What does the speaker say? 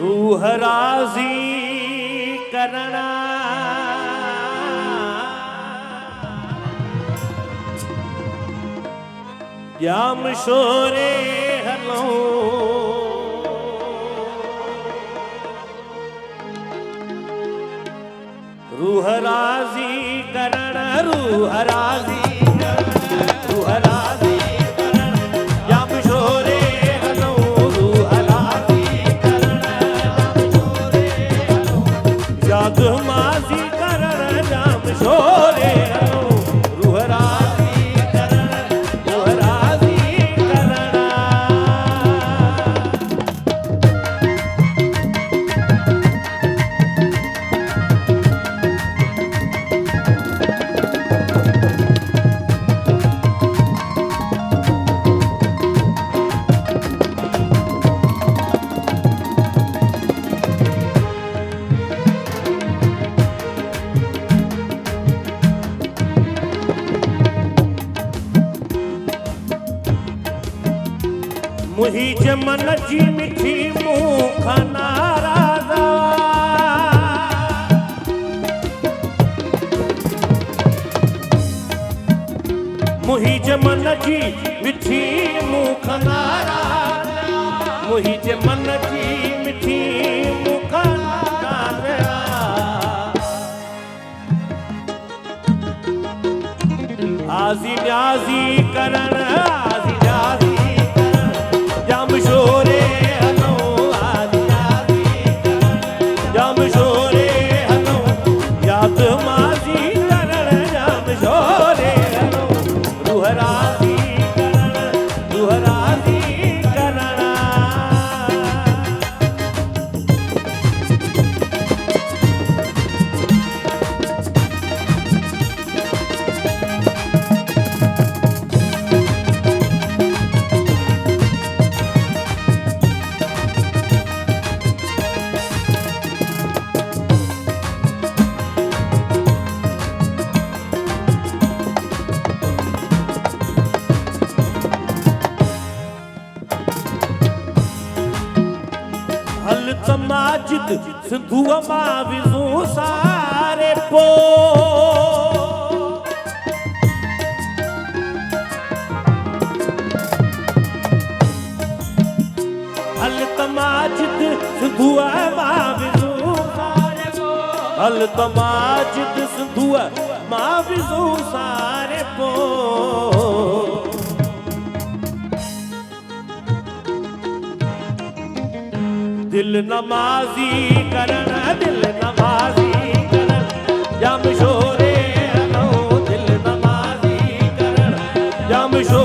रूह राज़ी करना जाम शोरे हलो रूह राज़ी करण रूह राज़ी रूह राज़ी करण जाम शोरे हलो रूह राज़ी करण जाम माज़ी करण जाम शोरे हलो रूह राज़ी करण रूह राज़ी मुही मन जी मिठी मुख नाराज़ा मुही मन जी मिठी मुख नाराज़ा मुही मन जी मिठी मुख नाराज़ा आज़ी न्याज़ी करण आज़ी न्याज़ी जाम शोरे हलो आज़ी न्याज़ी जाम शोरे हलो याद माज़ी करण जाम शोरे हलो रूह राज़ी करण रूह राज़ी करण हल तमाजिद सिंधुआ मां विज़ू सारे पो हल तमाजिद सिंधुआ मां विज़ू सारे पो हल तमाजिद सिंधुआ मां विज़ू सारे पो दिल नमाज़ी करण दिल नमाज़ी करण जाम शोरे हलो दिल नमाज़ी करण जाम शोरे